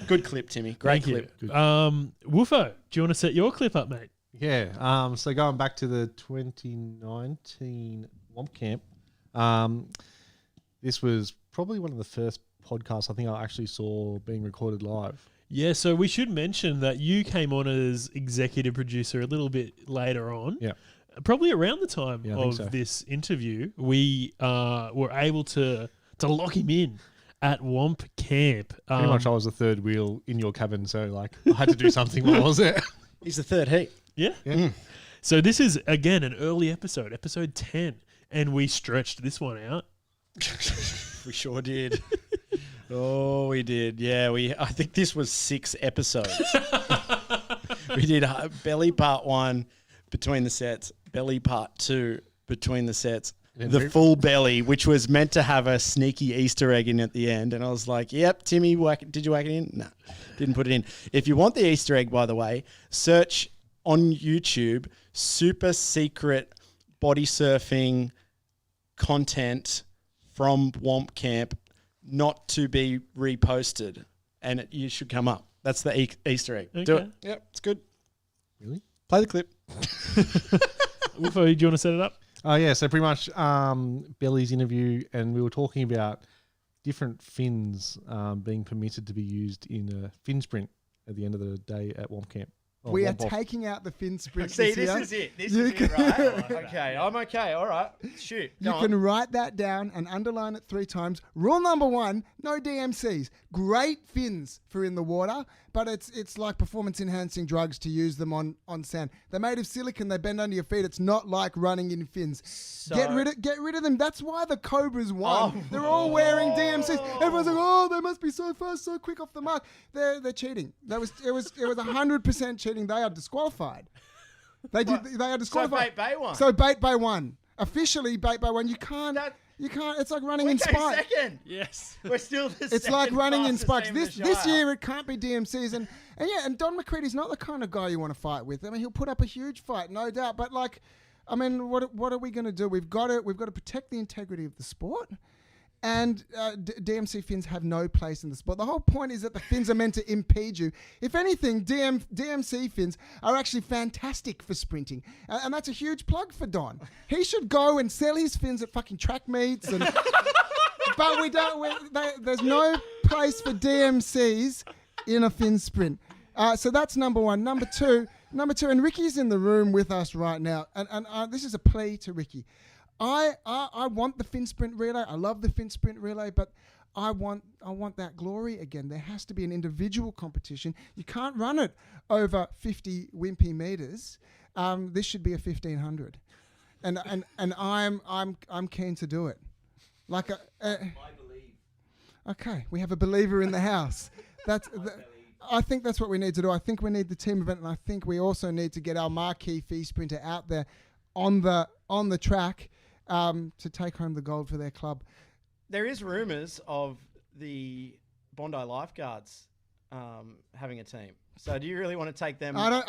Good clip, Timmy. Great clip. Woofo, do you want to set your clip up, mate? Yeah. So going back to the 2019 Womp Camp, this was probably one of the first podcasts I think I actually saw being recorded live. Yeah, so we should mention that you came on as executive producer a little bit later on. Yeah. Probably around the time I think of so. this interview, we were able to lock him in at Womp Camp. Pretty much I was the third wheel in your cabin, so like I had to do something while I was there. He's the third heat. Yeah. So this is, again, an early episode 10, and we stretched this one out. We sure did. Oh, we did. Yeah, I think this was 6 episodes. We did Belly Part 1 between the sets, Belly Part 2 between the sets, the full belly, which was meant to have a sneaky Easter egg in at the end. And I was like, yep, Timmy, did you whack it in? No, didn't put it in. If you want the Easter egg, by the way, search on YouTube, super secret body surfing content from Womp Camp, not to be reposted. And you should come up. That's the Easter egg. Do Okay. it. Yep, it's good. Really? Play the clip. Woofo, do you want to set it up? Oh yeah, so pretty much Belly's interview, and we were talking about different fins being permitted to be used in a fin sprint at the end of the day at Womp Camp. Oh, We are Womp Off. taking out the fin sprint. See, this this year. is it. This You is can- it, right? Okay, I'm okay. All right. Shoot. You can write that down and underline it 3 times. Rule number 1, no DMCs. Great fins for in the water, but it's like performance enhancing drugs to use them on sand. They're made of silicon, they bend under your feet. It's not like running in fins. Get rid of them. That's why the Cobras won. Oh. They're all wearing DMCs. Everyone's like, oh, they must be so fast, so quick off the mark. They're cheating. It was 100% cheating. They are disqualified. They are disqualified. Bait Bay won. So Bait Bay won. Officially, Bait Bay won. You can't. It's like running in spikes. second. Yes. We're still the It's like second running in fastest spikes. team in This the Shire. year it can't be DMCs and Don McCready's not the kind of guy you want to fight with. I mean, he'll put up a huge fight, no doubt. But like, I mean, what are we going to do? We've got to protect the integrity of the sport. And DMC fins have no place in the sport. The whole point is that the fins are meant to impede you. If anything, DMC fins are actually fantastic for sprinting. And that's a huge plug for Don. He should go and sell his fins at fucking track meets. And but we don't. There's no place for DMCs in a fin sprint. So that's number one. Number two, and Ricky's in the room with us right now. And this is a plea to Ricky. I want the fin sprint relay. I love the fin sprint relay, but I want that glory again. There has to be an individual competition. You can't run it over 50 wimpy meters. This should be a 1500, and I'm keen to do it. I believe. Okay, we have a believer in the house. I think that's what we need to do. I think we need the team event, and I think we also need to get our marquee fee sprinter out there on the track. To take home the gold for their club. There is rumours of the Bondi Lifeguards having a team. So do you really want to take them over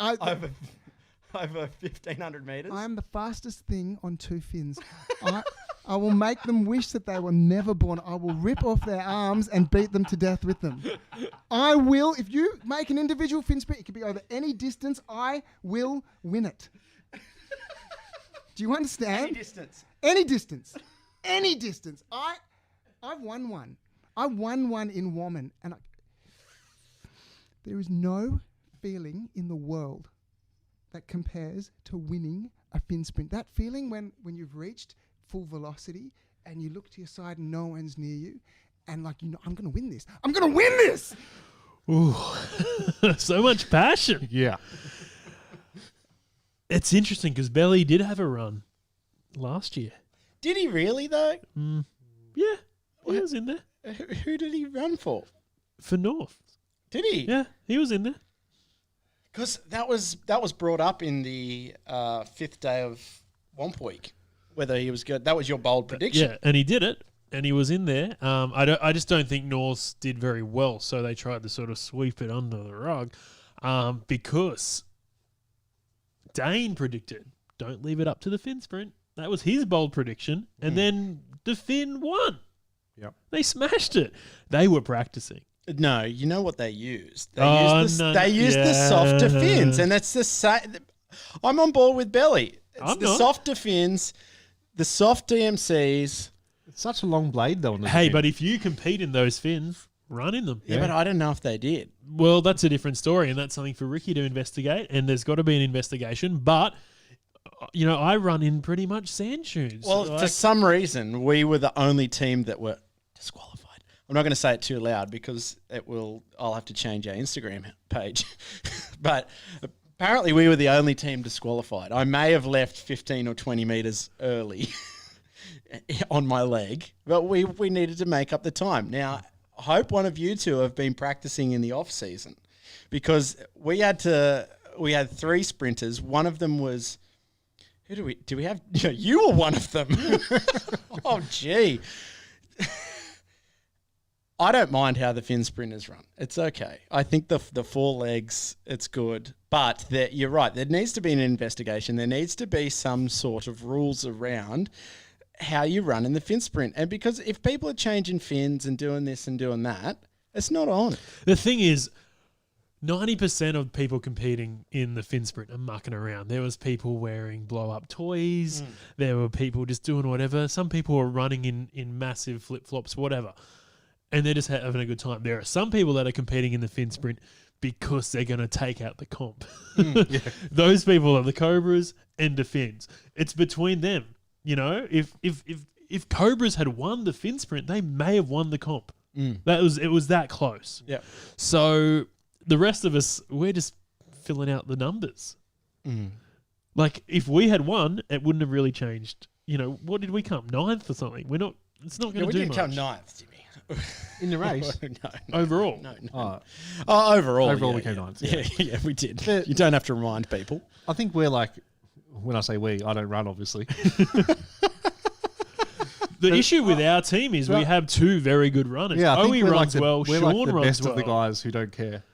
1,500 metres? I am the fastest thing on two fins. I will make them wish that they were never born. I will rip off their arms and beat them to death with them. I will. If you make an individual fin sprint, it can be over any distance. I will win it. Do you understand? Any distance. I've won one. I won one in Wommen, and there is no feeling in the world that compares to winning a fin sprint. That feeling when you've reached full velocity and you look to your side and no one's near you, and I'm going to win this. I'm going to win this. Ooh, so much passion. Yeah. It's interesting because Belly did have a run last year. Did he really, though? Yeah, he was in there. Who did he run for? For North. Did he? Yeah, he was in there. Because that was brought up in the fifth day of Womp Week, whether he was good. That was your bold prediction. Yeah, and he did it, and he was in there. I just don't think North did very well, so they tried to sort of sweep it under the rug because Dane predicted, don't leave it up to the fin sprint. That was his bold prediction. And then the fin won. Yep. They smashed it. They were practicing. No, you know what they used? They used the softer fins. And that's the same. I'm on board with Belly. It's softer fins, the soft DMCs. It's such a long blade, though. Hey, but if you compete in those fins, run in them. Yeah, but I don't know if they did. Well, that's a different story, and that's something for Ricky to investigate, and there's got to be an investigation. But, I run in pretty much sand shoes. Well, for some reason, we were the only team that were disqualified. I'm not going to say it too loud because I'll have to change our Instagram page. But apparently we were the only team disqualified. I may have left 15 or 20 metres early on my leg, but we needed to make up the time. Now, I hope one of you two have been practicing in the off season because we had 3 sprinters. One of them was, do we have? You were one of them. Oh, gee. I don't mind how the fin sprinters run. It's okay. I think the 4 legs, it's good. But you're right. There needs to be an investigation. There needs to be some sort of rules around how you run in the fin sprint. And because if people are changing fins and doing this and doing that, it's not on. The thing is, 90% of people competing in the fin sprint are mucking around. There was people wearing blow-up toys. There were people just doing whatever. Some people were running in massive flip-flops, whatever. And they're just having a good time. There are some people that are competing in the fin sprint because they're going to take out the comp. Yeah. Those people are the Cobras and the Fins. It's between them. If Cobras had won the fin sprint, they may have won the comp. It was that close. Yeah. So the rest of us, we're just filling out the numbers. Like if we had won, it wouldn't have really changed. What did we come? 9th or something? We're not. It's not going to do much. We didn't come 9th, Jimmy. In the race? No. Overall? No. Overall. Overall, we came 9th. Yeah, we did. You don't have to remind people. I think we're like, when I say we, I don't run, obviously. The issue with our team is we have 2 very good runners. Yeah, I think Owie runs well, we're Sean like the runs best well. of the guys who don't care.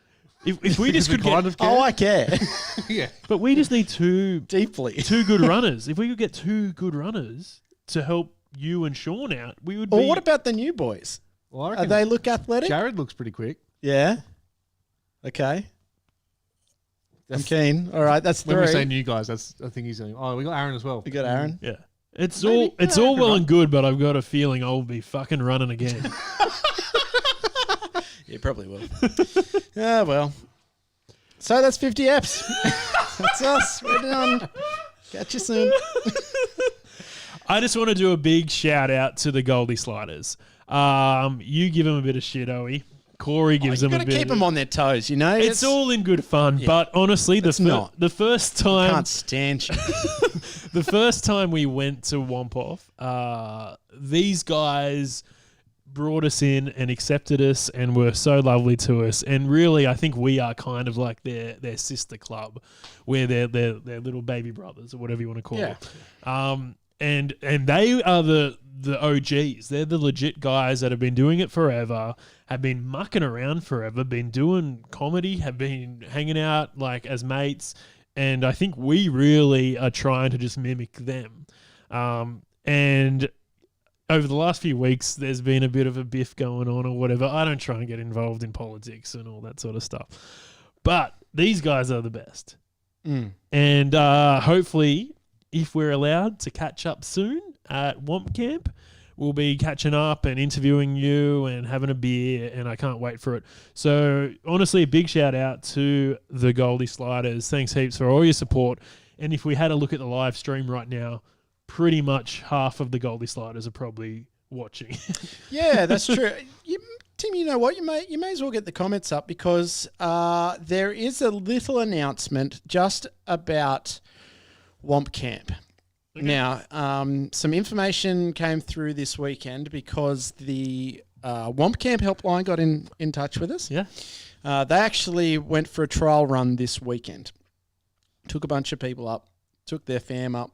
If we just could kind get, of care. Oh, I care Yeah. but we just need two deeply. good runners. If we could get two good runners to help you and Sean out, we would Or be. what about the new boys? Well, I Are reckon they look athletic? Jared looks pretty quick. Yeah. Okay. I'm keen. All right, that's When we say three. new guys, that's I think he's saying. Oh, we got Aaron as well. We got Aaron. Yeah. It's Maybe. all well and good, but I've got a feeling I'll be fucking running again. You probably will. Ah, well. So that's 50 eps. That's us. We're done. Catch you soon. I just want to do a big shout out to the Goldie Sliders. You give them a bit of shit, Owie. Corey gives You them a got to bit. keep them on their toes, you know? It's all in good fun, but honestly, It's not. the first I time can't stand you. the first time we went to Womp Off, these guys brought us in and accepted us and were so lovely to us. And really, I think we are kind of like their sister club, where they're little baby brothers or whatever you want to call it. And they are the OGs. They're the legit guys that have been doing it forever, have been mucking around forever, been doing comedy, have been hanging out like as mates. And I think we really are trying to just mimic them. And over the last few weeks, there's been a bit of a biff going on or whatever. I don't try and get involved in politics and all that sort of stuff. But these guys are the best. And hopefully, if we're allowed to catch up soon at Womp Camp, we'll be catching up and interviewing you and having a beer, and I can't wait for it. So, honestly, a big shout out to the Goldie Sliders. Thanks heaps for all your support. And if we had a look at the live stream right now, pretty much half of the Goldie Sliders are probably watching. Yeah, that's true. Tim, you know what? You may as well get the comments up because there is a little announcement just about Womp Camp. Okay. Now, some information came through this weekend because the Womp Camp helpline got in touch with us. Yeah. They actually went for a trial run this weekend. Took a bunch of people up, took their fam up,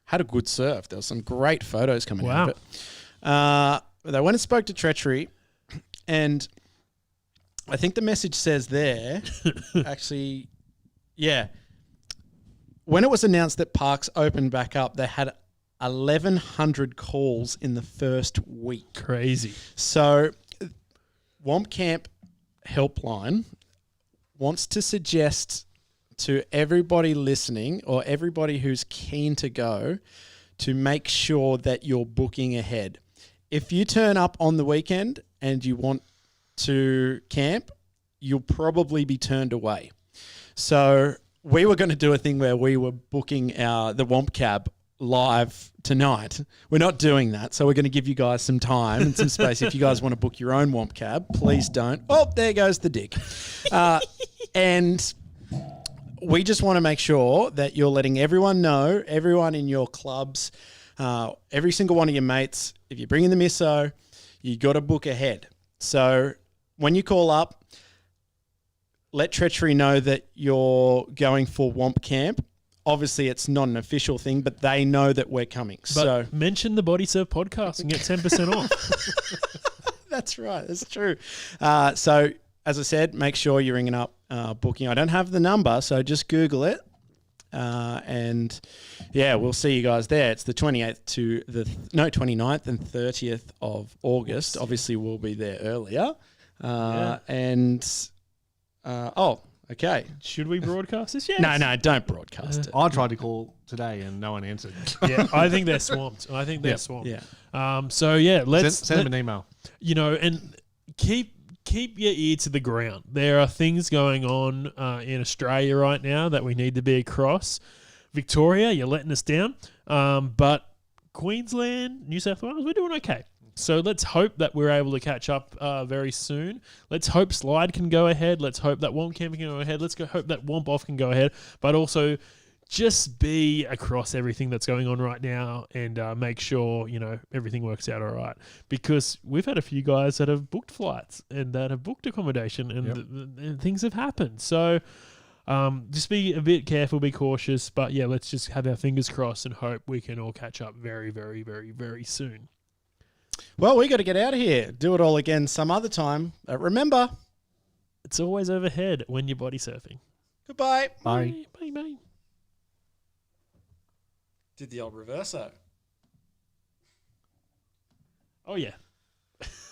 had a good surf. There were some great photos coming out of it. They went and spoke to Treachery, and I think the message says there, actually, yeah. When it was announced that parks opened back up, they had 1,100 calls in the first week. Crazy. So, Womp Camp Helpline wants to suggest to everybody listening or everybody who's keen to go to make sure that you're booking ahead. If you turn up on the weekend and you want to camp, you'll probably be turned away. So we were going to do a thing where we were booking the Womp Cab live tonight. We're not doing that, so we're going to give you guys some time and some space. If you guys want to book your own Womp Cab, please don't. Oh, there goes the dick. And we just want to make sure that you're letting everyone know, everyone in your clubs, every single one of your mates, if you're bringing the misso, you got to book ahead. So when you call up, let Treachery know that you're going for Womp Camp. Obviously, it's not an official thing, but they know that we're coming. But so mention the Bodysurf podcast and get 10% off. That's right. That's true. So as I said, make sure you're ringing up booking. I don't have the number, so just Google it. And yeah, we'll see you guys there. It's the 29th and 30th of August. Obviously, we'll be there earlier. Okay. Should we broadcast this yet? No, don't broadcast it. I tried to call today and no one answered. Yeah, I think they're swamped. Swamped. Yeah. So yeah, let's send them an email. You know, and keep your ear to the ground. There are things going on in Australia right now that we need to be across. Victoria, you're letting us down. But Queensland, New South Wales, we're doing okay. So let's hope that we're able to catch up very soon. Let's hope Slide can go ahead. Let's hope that Womp Camp can go ahead. Hope that Womp Off can go ahead. But also just be across everything that's going on right now and make sure, everything works out all right. Because we've had a few guys that have booked flights and that have booked accommodation and things have happened. So just be a bit careful, be cautious. But yeah, let's just have our fingers crossed and hope we can all catch up very, very, very, very soon. Well, we got to get out of here. Do it all again some other time. Remember, it's always overhead when you're body surfing. Goodbye. Bye. Bye, bye. Did the old reverso. Oh, yeah.